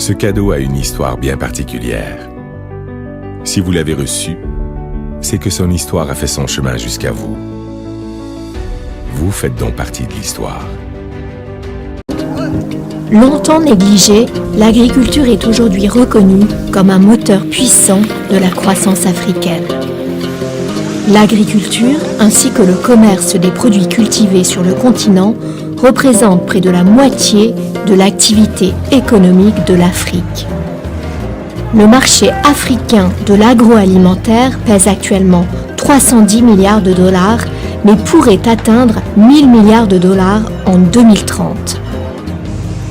Ce cadeau a une histoire bien particulière. Si vous l'avez reçu, c'est que son histoire a fait son chemin jusqu'à vous. Vous faites donc partie de l'histoire. Longtemps négligée, l'agriculture est aujourd'hui reconnue comme un moteur puissant de la croissance africaine. L'agriculture, ainsi que le commerce des produits cultivés sur le continent, représentent près de la moitié de l'activité économique de l'Afrique. Le marché africain de l'agroalimentaire pèse actuellement 310 milliards de dollars, mais pourrait atteindre 1000 milliards de dollars en 2030.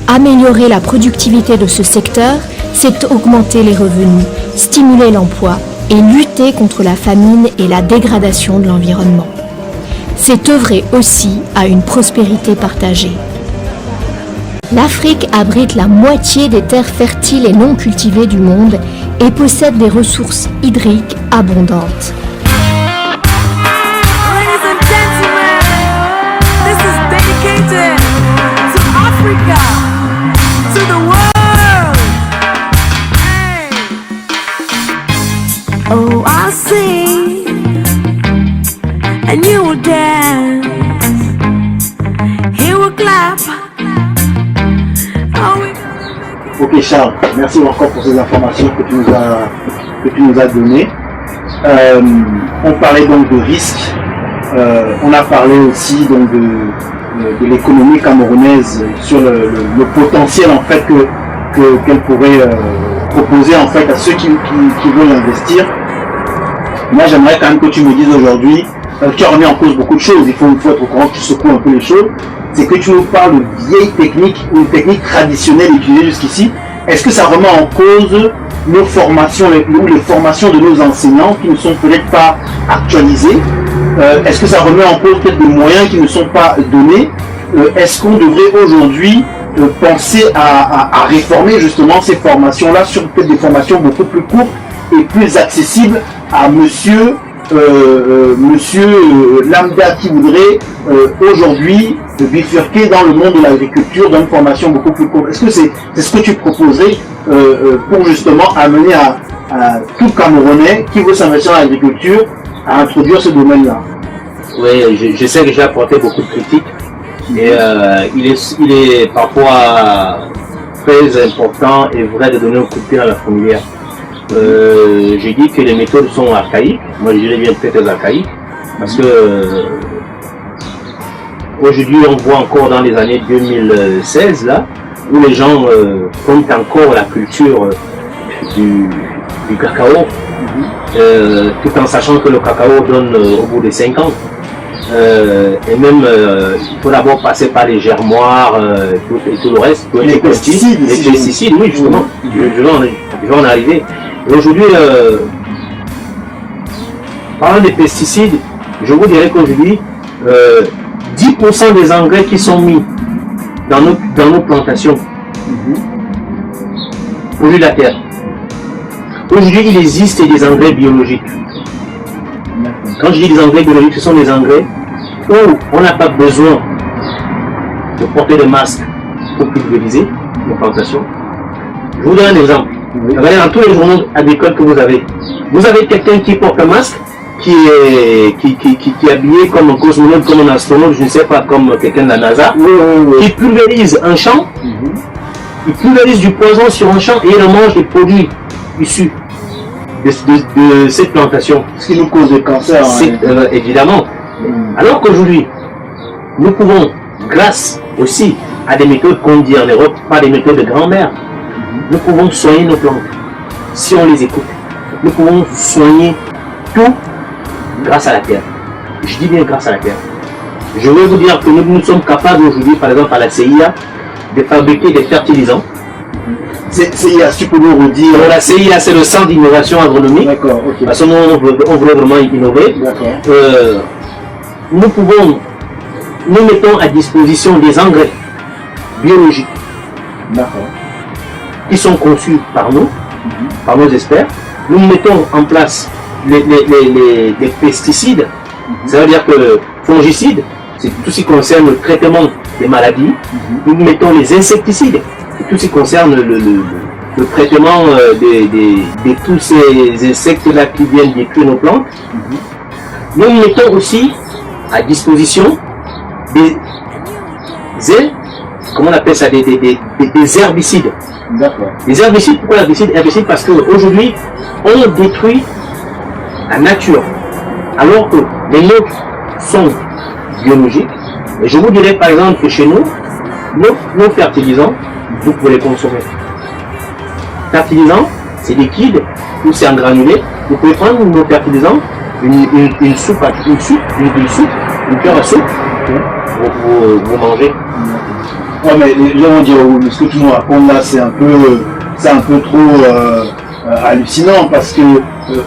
Améliorer la productivité de ce secteur, c'est augmenter les revenus, stimuler l'emploi et lutter contre la famine et la dégradation de l'environnement. C'est œuvrer aussi à une prospérité partagée. L'Afrique abrite la moitié des terres fertiles et non cultivées du monde et possède des ressources hydriques abondantes. Oh, I'll sing, and you will dance. He will clap. Oh, Ok Charles, merci encore pour ces informations que tu nous as données. On parlait donc de risques. On a parlé aussi donc de l'économie camerounaise sur le potentiel en fait qu'elle pourrait proposer en fait à ceux qui veulent investir. Moi j'aimerais quand même que tu me dises aujourd'hui, tu as remis en cause beaucoup de choses, il faut être au courant que tu secoues un peu les choses, c'est que tu nous parles de vieilles techniques ou de techniques traditionnelles utilisées jusqu'ici. Est-ce que ça remet en cause nos formations ou les formations de nos enseignants qui ne sont peut-être pas actualisées? Est-ce que ça remet en cause peut-être des moyens qui ne sont pas donnés? Est-ce qu'on devrait aujourd'hui penser à réformer justement ces formations-là sur peut-être des formations beaucoup plus courtes et plus accessibles à monsieur lambda qui voudrait aujourd'hui bifurquer dans le monde de l'agriculture dans une formation beaucoup plus courte? Est-ce que c'est ce que tu proposerais pour justement amener à tout Camerounais qui veut s'investir dans l'agriculture à introduire ce domaine-là? Oui, je sais que j'ai apporté beaucoup de critiques. Et il est parfois très important et vrai de donner un coup de pied dans la fourmilière. Je dis que les méthodes sont archaïques. Moi je dirais bien peut-être archaïques. Parce que aujourd'hui on voit encore dans les années 2016 là, où les gens comptent encore la culture du cacao, tout en sachant que le cacao donne au bout de 5 ans. Et même il faut d'abord passer par les germoirs et tout le reste, les pesticides, oui justement, je vais en arriver. Et aujourd'hui, parlant des pesticides, je vous dirais qu'aujourd'hui 10% des engrais qui sont mis dans nos plantations polluent la terre. Aujourd'hui il existe des engrais biologiques. Quand je dis des engrais biologiques, ce sont des engrais où on n'a pas besoin de porter de masque pour pulvériser nos plantations. Je vous donne un exemple. Regardez dans tous les journaux agricoles que vous avez quelqu'un qui porte un masque, qui est habillé comme un cosmonaute, comme un astronaute, je ne sais pas, comme quelqu'un de la NASA, qui pulvérise un champ, il pulvérise du poison sur un champ et il en mange des produits issus de cette plantation. Ce qui nous cause des cancers. Évidemment. Alors qu'aujourd'hui, nous pouvons, grâce aussi à des méthodes qu'on dit en Europe, pas des méthodes de grand-mère, nous pouvons soigner nos plantes si on les écoute. Nous pouvons soigner tout grâce à la terre. Je dis bien grâce à la terre. Je veux vous dire que nous sommes capables aujourd'hui, par exemple à la CIA, de fabriquer des fertilisants. CIA, tu peux nous redire? La CIA, c'est le centre d'innovation agronomique. D'accord, ok. Parce que nous, on veut vraiment innover. Nous mettons à disposition des engrais biologiques. D'accord. Qui sont conçus par nous, par nos experts. Nous mettons en place les pesticides, ça veut dire que fongicides, c'est tout ce qui concerne le traitement des maladies. Nous mettons les insecticides, c'est tout ce qui concerne le traitement de tous ces insectes-là qui viennent détruire nos plantes. Nous mettons aussi à disposition comment on appelle ça, des herbicides. D'accord. Les herbicides, pourquoi herbicides? Herbicides parce qu'aujourd'hui, on détruit la nature, alors que les nôtres sont biologiques. Et je vous dirais par exemple que chez nous, nos fertilisants, vous pouvez les consommer. Fertilisants, c'est liquide ou c'est en granulé. Vous pouvez prendre nos fertilisants, une soupe, une cuillère à soupe, vous mangez. Ouais, mais les gens vont dire, ce que tu nous racontes là, c'est un peu trop hallucinant parce que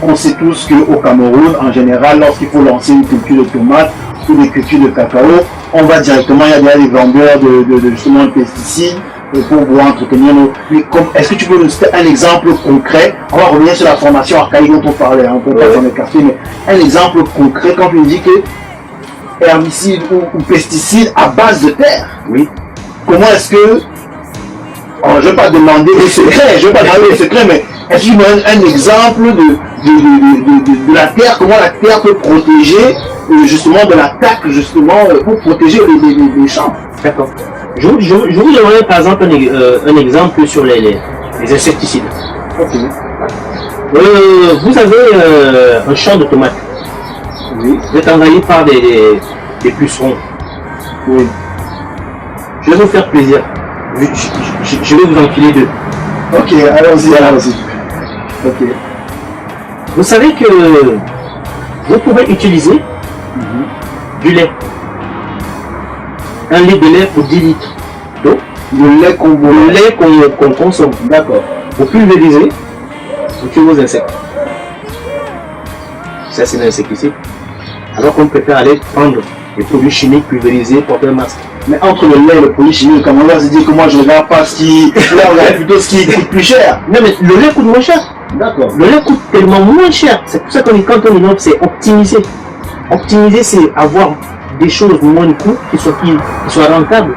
on sait tous qu'au Cameroun, en général, lorsqu'il faut lancer une culture de tomates ou des cultures de cacao, on va directement, il y a déjà des vendeurs de justement de pesticides pour pouvoir entretenir nos... Est-ce que tu peux nous citer un exemple concret? On va revenir sur la formation archaïque dont on parlait, on peut pas s'en écarter, mais un exemple concret quand tu nous dis que herbicide ou pesticide à base de terre. Oui. Comment est-ce que... je ne vais pas demander les secrets, mais est-ce qu'il y a un exemple de la terre, comment la terre peut protéger justement de l'attaque, justement, pour protéger les champs? D'accord. Je vous donnerai par exemple un exemple sur les insecticides. Ok. Vous avez un champ de tomates. Oui. Vous êtes envahi par des pucerons. Oui. Je vais vous faire plaisir. Je vais vous enfiler deux. Ok, allons-y. Ok. Vous savez que vous pouvez utiliser du lait. Un lait de lait pour 10 litres d'eau. Le lait qu'on consomme. D'accord. Vous pulvérisez, vous tuez vos insectes. Ça, c'est l'insecticide. Alors qu'on préfère aller prendre des produits chimiques pulvérisés pour faire un masque. Mais entre le lait et le produit chimique, comme on va se dire que moi je ne regarde pas ce qui... Là, on regarde plutôt ce qui coûte plus cher. Non, mais le lait coûte moins cher. D'accord. Le lait coûte tellement moins cher. C'est pour ça qu'on dit quand on innove, c'est optimiser. Optimiser, c'est avoir des choses moins de coût qui soient rentables.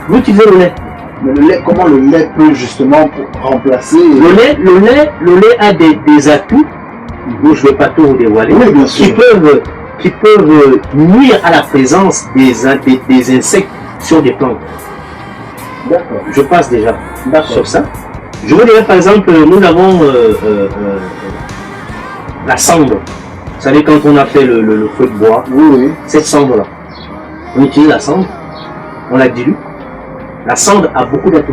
Vous utilisez le lait. Mais le lait, comment le lait peut justement remplacer... Le lait a des atouts, dont je ne vais pas tout vous dévoiler, oui, bien sûr. qui peuvent nuire à la présence des insectes sur des plantes. D'accord. Je passe déjà sur ça. Je vous dirais par exemple, nous avons la cendre. Vous savez, quand on a fait le feu de bois, Oui. cette cendre-là, on utilise la cendre, on la dilue. La cendre a beaucoup d'atouts.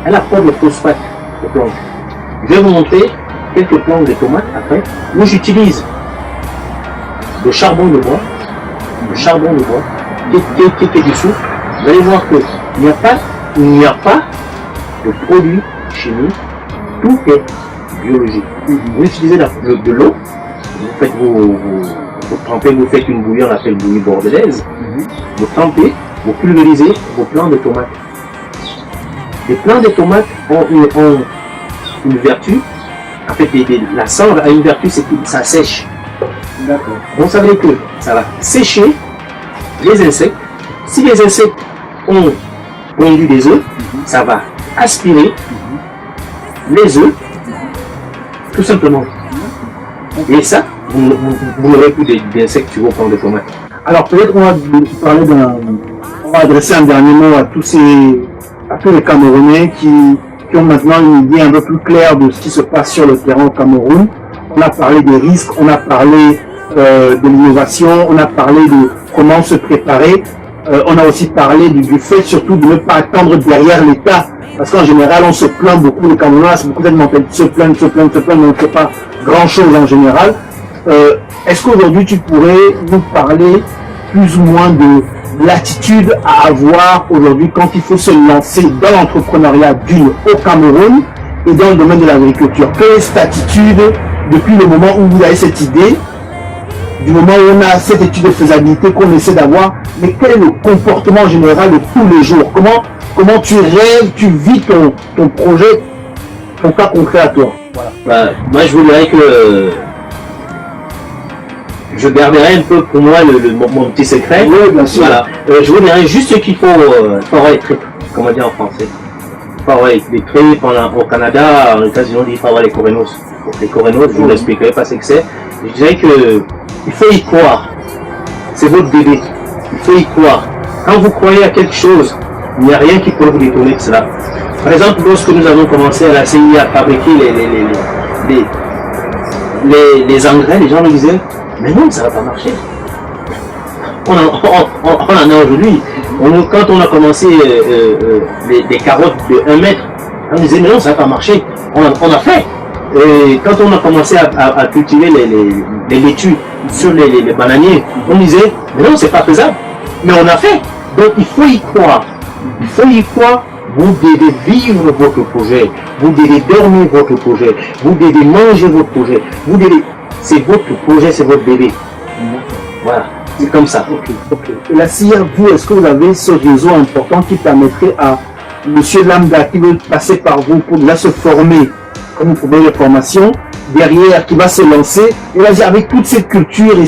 Elle apporte le phosphate aux plantes. Je vais vous montrer quelques plantes de tomates après, où j'utilise le charbon de bois, qui est du soufre. Vous allez voir qu'il n'y a pas de produits chimiques, tout est biologique. Vous utilisez de l'eau, vous trempez, vous faites une bouillie, on appelle bouillie bordelaise, vous trempez, vous pulvérisez vos plants de tomates. Les plants de tomates ont une vertu, en fait la cendre a une vertu, c'est que ça sèche. D'accord. Donc ça veut dire que ça va sécher les insectes. Si les insectes ont pondu des œufs, ça va aspirer les œufs, tout simplement. Et ça, vous n'aurez plus d'insectes sur vos plants de tomates. Alors peut-être on va adresser un dernier mot à tous les Camerounais qui ont maintenant une idée un peu plus claire de ce qui se passe sur le terrain au Cameroun. On a parlé des risques, on a parlé de l'innovation, on a parlé de comment se préparer. On a aussi parlé du fait surtout de ne pas attendre derrière l'État. Parce qu'en général, on se plaint beaucoup, les Camerounais, c'est beaucoup de mentalité, se plaignent, mais on ne fait pas grand-chose en général. Est-ce qu'aujourd'hui, tu pourrais nous parler plus ou moins de l'attitude à avoir aujourd'hui quand il faut se lancer dans l'entrepreneuriat au Cameroun et dans le domaine de l'agriculture? Quelle est cette attitude depuis le moment où vous avez cette idée, du moment où on a cette étude de faisabilité qu'on essaie d'avoir, mais quel est le comportement général de tous les jours? Comment tu rêves, tu vis ton projet, ton cas concret à toi? Voilà. Moi je vous dirais que je garderai un peu pour moi mon petit secret. Oui, bien sûr. Voilà. Je vous dirais juste ce qu'il faut être, comment dire en français, faut avoir des crêpes, au Canada, aux États-Unis, il faut avoir les corenos. Les corenos, je vous l'expliquerai pas ce que c'est. Je dirais que il faut y croire. C'est votre bébé. Il faut y croire. Quand vous croyez à quelque chose, il n'y a rien qui peut vous détourner de cela. Par exemple, lorsque nous avons commencé à la CIA à fabriquer les engrais, les gens nous disaient, mais non, ça ne va pas marcher. On en a aujourd'hui. Quand on a commencé les carottes de 1 mètre, on disait, mais non, ça ne va pas marcher. On a fait. Et quand on a commencé à cultiver les laitues sur les bananiers, on disait, mais non, c'est pas faisable. Mais on a fait. Donc il faut y croire. Il faut y croire. Vous devez vivre votre projet. Vous devez dormir votre projet. Vous devez manger votre projet. C'est votre projet, c'est votre bébé. Voilà. C'est comme ça. Ok. Et la CIA, vous, est-ce que vous avez ce réseau important qui permettrait à monsieur Lambda qui veut passer par vous pour déjà se former, comme vous proposez de formation, derrière, qui va se lancer, et vas-y, avec toute cette culture et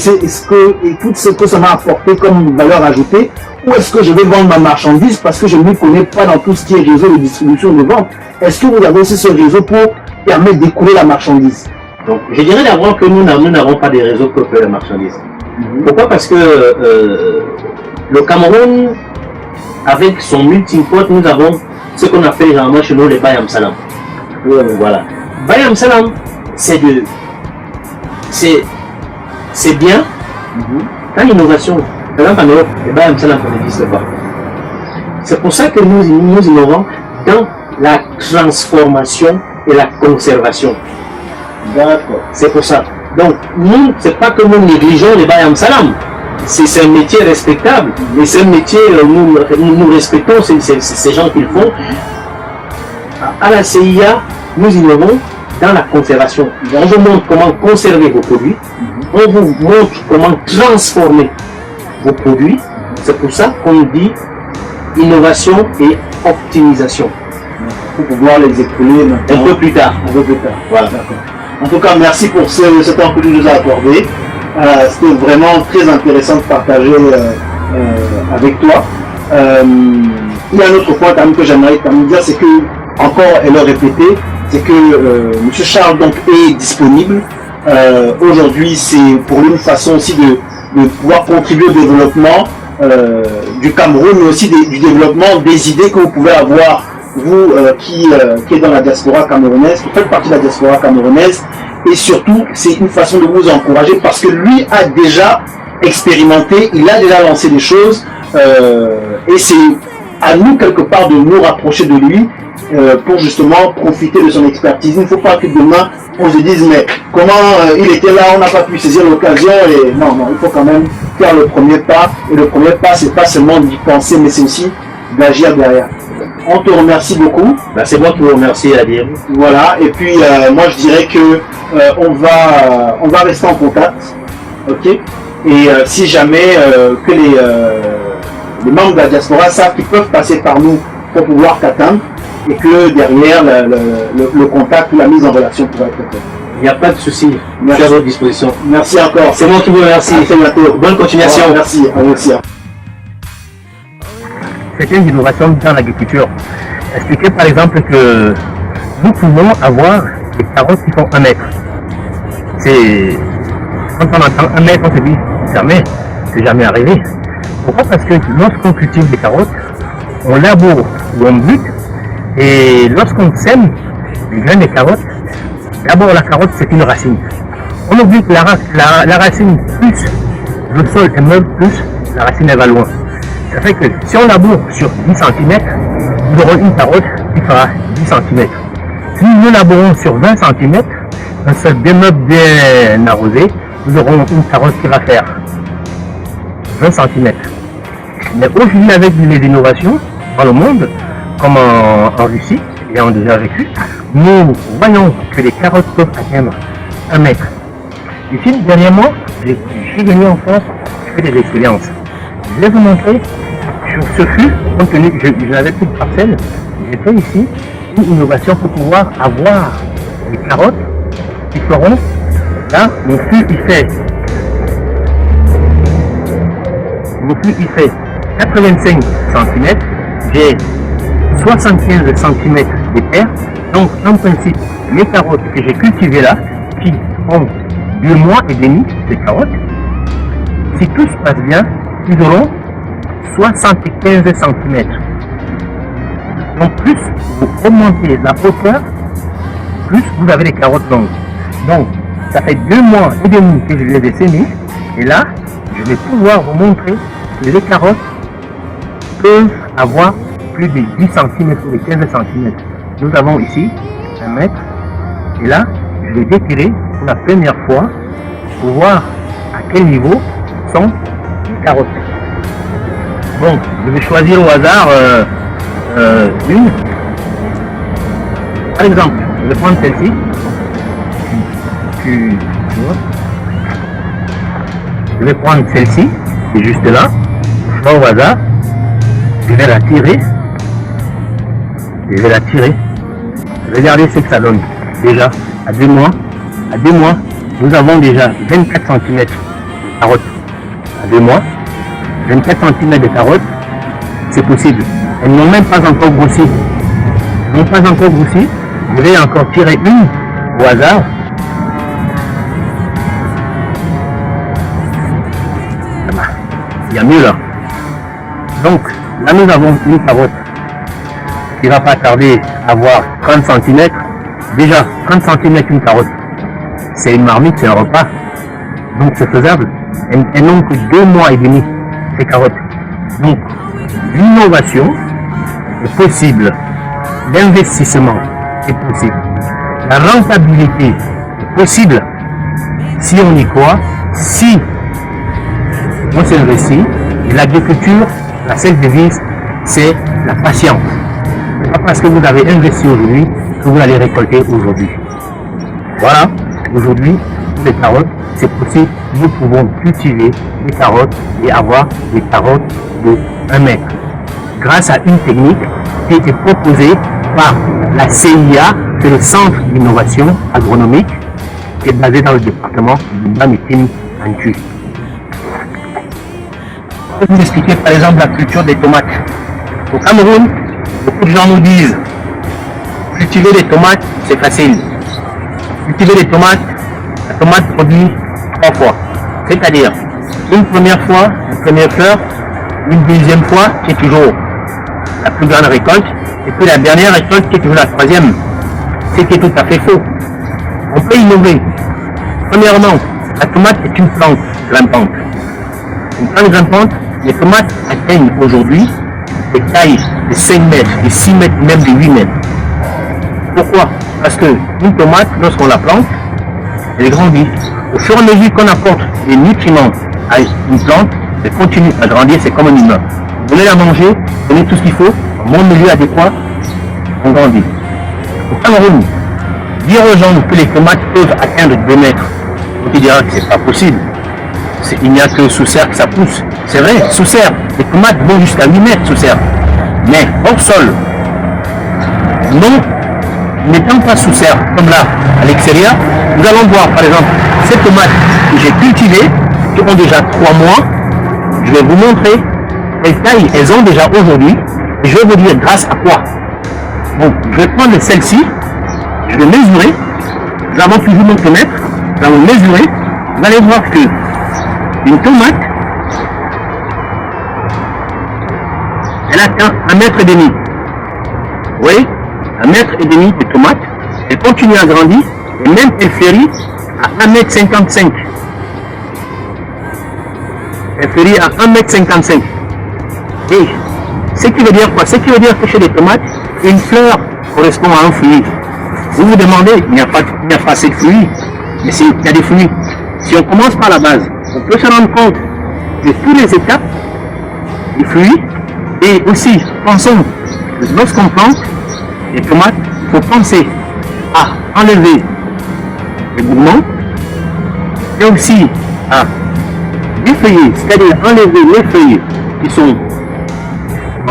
tout ce que ça m'a apporté comme valeur ajoutée, ou est-ce que je vais vendre ma marchandise parce que je ne m'y connais pas dans tout ce qui est réseau de distribution de vente? Est-ce que vous avez aussi ce réseau pour permettre d'écouler la marchandise? Donc, je dirais d'abord que nous n'avons pas des réseaux pour faire la marchandise. Pourquoi? Parce que le Cameroun, avec son multi-import, nous avons ce qu'on appelle généralement chez nous les Bayam Salam. Voilà. Bayam Salam, c'est bien. Quand l'innovation, par exemple en Europe, les Bayam Salam n'existe pas. C'est pour ça que nous innovons dans la transformation et la conservation. D'accord. C'est pour ça. Donc, nous, c'est pas que nous négligeons les Bayam Salam. C'est un métier respectable. Et c'est un métier, nous respectons ces gens qui le font. À la CIA, nous innovons dans la conservation. On vous montre comment conserver vos produits. On vous montre comment transformer vos produits. C'est pour ça qu'on dit innovation et optimisation. Pour pouvoir les écouler un peu plus tard. Voilà. D'accord. En tout cas, merci pour ce temps que tu nous as accordé. C'était vraiment très intéressant de partager avec toi. Il y a un autre point quand même que j'aimerais dire, c'est que, encore et le répéter, c'est que M. Charles donc est disponible. Aujourd'hui, c'est pour lui une façon aussi de pouvoir contribuer au développement du Cameroun, mais aussi du développement des idées que vous pouvez avoir, vous qui êtes dans la diaspora camerounaise, qui faites partie de la diaspora camerounaise, et surtout c'est une façon de vous encourager parce que lui a déjà expérimenté, il a déjà lancé des choses, et c'est à nous quelque part de nous rapprocher de lui pour justement profiter de son expertise. Il ne faut pas que demain on se dise mais comment il était là, on n'a pas pu saisir l'occasion, et non, il faut quand même faire le premier pas, et le premier pas c'est pas seulement d'y penser mais c'est aussi d'agir derrière. On te remercie beaucoup. Ben, c'est moi qui vous remercie, Adir. Voilà, et puis moi je dirais que on va rester en contact, ok. Et si jamais que les membres de la diaspora savent qu'ils peuvent passer par nous pour pouvoir t'atteindre, et que derrière le contact ou la mise en relation pourra être faite. Il n'y a pas de souci. Je suis à votre disposition. Merci encore. C'est moi qui vous remercie. À très bientôt. Bonne continuation. Merci. À vous aussi. C'est une innovation dans l'agriculture. Expliquez par exemple que nous pouvons avoir des carottes qui font 1 mètre. Quand on entend 1 mètre, on se dit jamais, c'est jamais arrivé. Pourquoi? Parce que lorsqu'on cultive des carottes, on laboure ou on bute, et lorsqu'on sème les graines des carottes, d'abord la carotte c'est une racine. On oublie que la racine plus le sol est meuble, plus la racine elle va loin. Ça fait que si on laboure sur 10 cm, nous aurons une carotte qui fera 10 cm. Si nous labourons sur 20 cm, un sol bien meuble, bien arrosé, nous aurons une carotte qui va faire 20 cm. Mais aujourd'hui, avec les innovations dans le monde, comme en Russie, ayant déjà vécu, nous voyons que les carottes peuvent atteindre 1 mètre. Ici, dernièrement, je suis venu en France, je fais des expériences. Je vais vous montrer sur ce fût, compte tenu que je n'avais plus de parcelle, j'ai fait ici une innovation pour pouvoir avoir des carottes qui feront, là, mon fût il fait 85 cm, j'ai 75 cm d'épaisse. Donc en principe, mes carottes que j'ai cultivées là, qui ont 2 mois et demi, ces carottes, si tout se passe bien, ils auront 75 cm. Donc plus vous augmentez la hauteur, plus vous avez les carottes longues. Donc ça fait 2 mois et demi que je les ai sémées. Et là, je vais pouvoir vous montrer que les carottes peuvent avoir plus de 10 cm ou de 15 cm. Nous avons ici 1 mètre. Et là, je vais détirer pour la première fois pour voir à quel niveau sont les carottes. Bon, je vais choisir au hasard une. Par exemple, je vais prendre celle-ci. Tu vois. Je vais prendre celle-ci, qui est juste là. Je vais au hasard. Je vais la tirer. Je vais la tirer. Regardez ce que ça donne. Déjà, à 2 mois, nous avons déjà 24 cm de carottes. À 2 mois, 24 cm de carottes, c'est possible. Elles n'ont même pas encore grossi. Elles n'ont pas encore grossi. Je vais encore tirer une au hasard. Il y a mieux là. Donc, là nous avons une carotte qui ne va pas tarder à avoir 30 cm. Déjà, 30 cm une carotte, c'est une marmite, c'est un repas. Donc c'est faisable. Elles n'ont que 2 mois et demi, ces carottes. Donc, l'innovation est possible. L'investissement est possible. La rentabilité est possible si on y croit, si on s'investit. Et l'agriculture, la seule devise, c'est la patience. C'est pas parce que vous avez investi aujourd'hui que vous allez récolter aujourd'hui. Voilà, aujourd'hui, les carottes, c'est possible. Nous pouvons cultiver des carottes et avoir des carottes de 1 mètre. Grâce à une technique qui a été proposée par la CIA, c'est le Centre d'innovation agronomique, qui est basé dans le département de Bamikini en Tui. Je vais vous expliquer par exemple la culture des tomates. Au Cameroun, beaucoup de gens nous disent cultiver des tomates, c'est facile. Cultiver des tomates, la tomate produit 3 fois. C'est-à-dire, une première fois, une première fleur, une deuxième fois, qui est toujours la plus grande récolte, et puis la dernière récolte qui est toujours la troisième. Ce qui est tout à fait faux. On peut innover. Premièrement, la tomate est une plante grimpante. Une plante grimpante, les tomates atteignent aujourd'hui des tailles de 5 mètres, de 6 mètres, même de 8 mètres. Pourquoi? Parce que une tomate, lorsqu'on la plante, elle grandit. Au fur et à mesure qu'on apporte des nutriments à une plante, elle continue à grandir, c'est comme un humain. Vous voulez la manger, donnez tout ce qu'il faut, en bon milieu adéquat, on grandit. Au Cameroun, dire aux gens que les tomates peuvent atteindre 2 mètres, on te dira que c'est pas possible. Il n'y a que sous serre que ça pousse. C'est vrai, sous serre, les tomates vont jusqu'à 8 mètres sous serre. Mais hors sol, non, n'étant pas sous serre, comme là, à l'extérieur, nous allons voir par exemple ces tomates que j'ai cultivées, qui ont déjà 3 mois. Je vais vous montrer quelle taille elles ont déjà aujourd'hui. Et je vais vous dire grâce à quoi. Bon, je vais prendre celle-ci, je vais mesurer. Nous avons toujours notre mètre, nous allons mesurer. Vous allez voir que une tomate, elle atteint 1,5 mètre. Oui, 1,5 mètre de tomate. Elle continue à grandir et même elle fleurit à 1,55 m. Elle fleurit à 1,55 m. Et ce qui veut dire quoi? Ce qui veut dire que chez les tomates, une fleur correspond à un fruit. Vous vous demandez, il n'y a pas assez de fruits, mais il y a des fruits. Si on commence par la base, on peut se rendre compte de toutes les étapes des fruits. Et aussi, pensons, lorsqu'on plante les tomates, il faut penser à enlever les gourmands et aussi à défeuiller, c'est-à-dire enlever les feuilles qui sont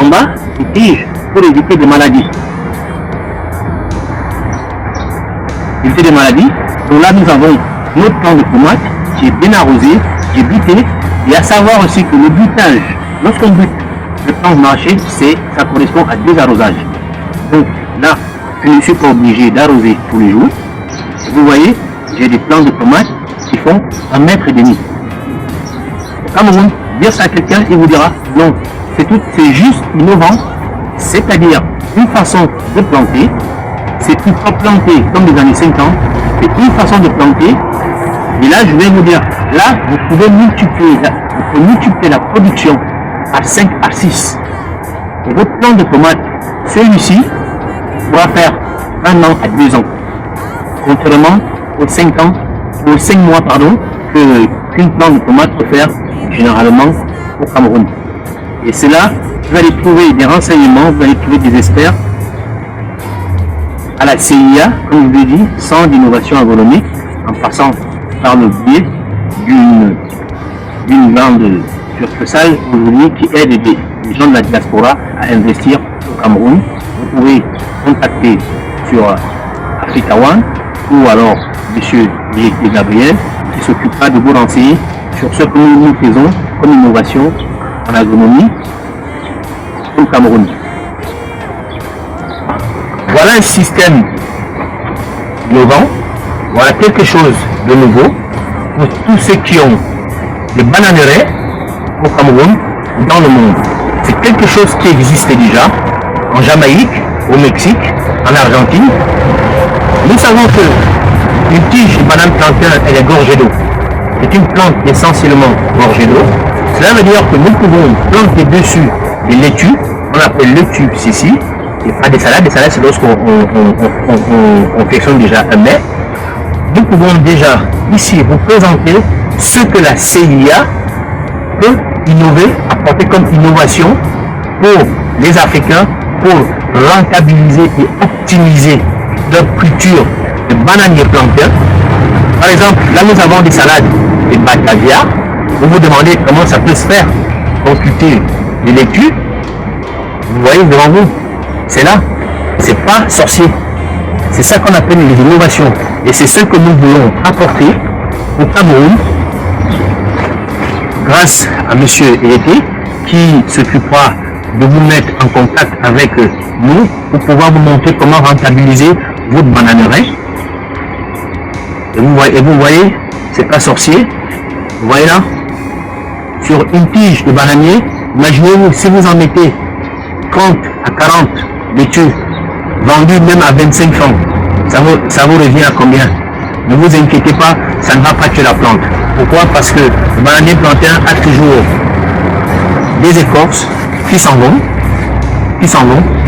en bas des tiges pour éviter des maladies. Éviter des maladies. Donc là, nous avons notre plant de tomate qui est bien arrosé, qui est buté. Et à savoir aussi que le butage, lorsqu'on bute le plan de marché, ça correspond à 2 arrosages. Donc là, je ne suis pas obligé d'arroser tous les jours. Vous voyez, j'ai des plants de tomates qui font 1,5 mètre. Au Cameroun, dire ça à quelqu'un, il vous dira non, c'est juste innovant, c'est-à-dire une façon de planter, c'est pas planter comme les années 50, c'est une façon de planter. Et là, je vais vous dire, là, vous pouvez multiplier la production à 5 à 6. Et votre plant de tomate, celui-ci, pourra faire 1 an à 2 ans. Contrairement aux 5 mois, qu'une plante de tomate peut faire généralement au Cameroun. Et c'est là, vous allez trouver des renseignements, vous allez trouver des experts à la CIA, comme je vous l'ai dit, Centre d'innovation agronomique, en passant par le biais d'une grande succursale aujourd'hui qui aide les gens de la diaspora à investir au Cameroun. Vous pouvez contacter sur Africa One ou alors M. Gabriel qui s'occupera de vous renseigner sur ce que nous faisons comme innovation en agronomie au Cameroun. Voilà un système innovant, voilà quelque chose de nouveau pour tous ceux qui ont des bananeraies au Cameroun ou dans le monde. C'est quelque chose qui existait déjà en Jamaïque, au Mexique, en Argentine. Nous savons que une tige de banane plantain, elle est gorgée d'eau. C'est une plante essentiellement gorgée d'eau. Cela veut dire que nous pouvons planter dessus des laitues, on appelle laitue ceci, et pas des salades. Des salades, c'est lorsqu'on confectionne déjà un mets. Nous pouvons déjà ici vous présenter ce que la CIA peut innover, apporter comme innovation pour les Africains, pour rentabiliser et optimiser leur culture de bananier plantain. Par exemple, là nous avons des salades de Batavia. Vous vous demandez comment ça peut se faire pour cultiver des laitues. Vous voyez devant vous, c'est là, c'est pas sorcier. C'est ça qu'on appelle les innovations. Et c'est ce que nous voulons apporter au Cameroun grâce à M. Eyete qui s'occupera de vous mettre en contact avec nous pour pouvoir vous montrer comment rentabiliser votre bananeraie. Et vous voyez, c'est pas sorcier. Vous voyez là, sur une tige de bananier, imaginez-vous si vous en mettez 30 à 40 laitues vendues même à 25 francs, ça vous revient à combien? Ne vous inquiétez pas, ça ne va pas tuer la plante. Pourquoi? Parce que le bananier plantain a toujours des écorces qui s'en vont.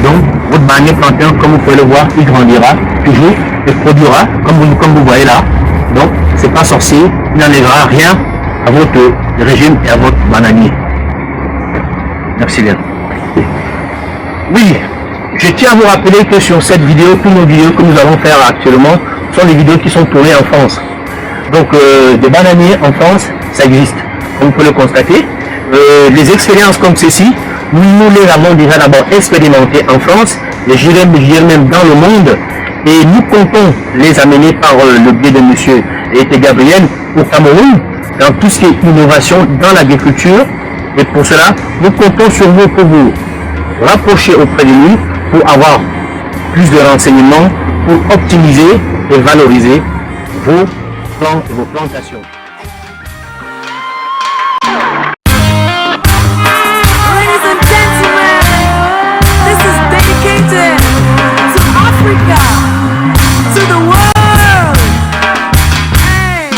Donc, votre bananier plantain, comme vous pouvez le voir, il grandira toujours et produira, comme vous voyez là. Donc, c'est pas sorcier, il n'enlèvera rien à votre régime et à votre bananier. Merci bien. Oui, je tiens à vous rappeler que sur cette vidéo, toutes nos vidéos que nous allons faire actuellement sont des vidéos qui sont tournées en France. Donc, des bananiers en France, ça existe, comme vous pouvez le constater. Les expériences comme ceci, nous les avons déjà d'abord expérimentées en France, et je dirais même dans le monde, et nous comptons les amener par le biais de M. Eyete Gabriel au Cameroun, dans tout ce qui est innovation dans l'agriculture, et pour cela, nous comptons sur vous pour vous rapprocher auprès de lui, pour avoir plus de renseignements, pour optimiser et valoriser vos plants et vos plantations. To the world. Hey.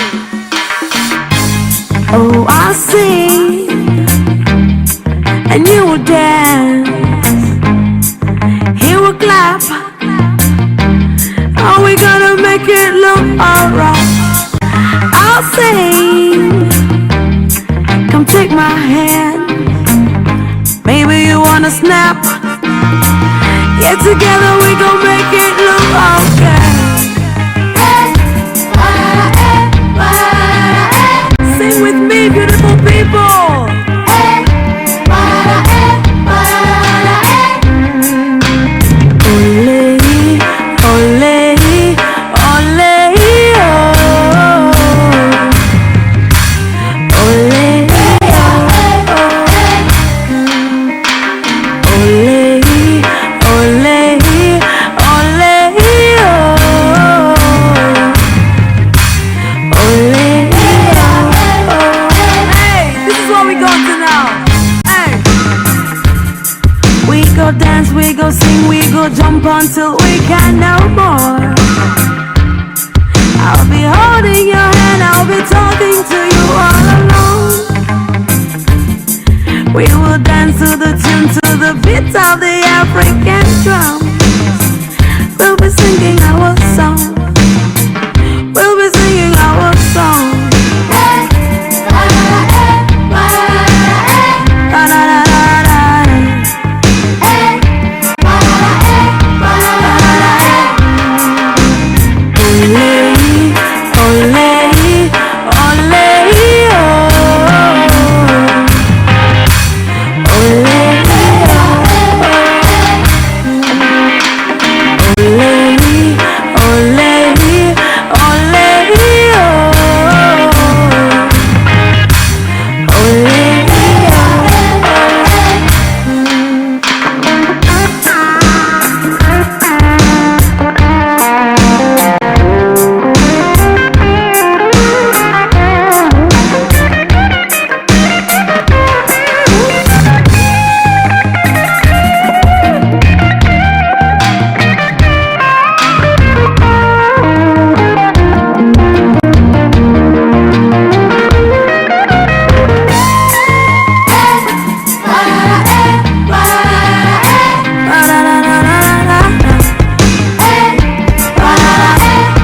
Oh, I sing and you will dance. He will clap. Are we gonna make it look alright? I'll sing. Come take my hand. Maybe you wanna snap. Yeah, together we gon' make it look okay. Sing with me, beautiful people. Ole, ole, ole, oh. Ole, oh. sing, we go jump until we can no more. I'll be holding your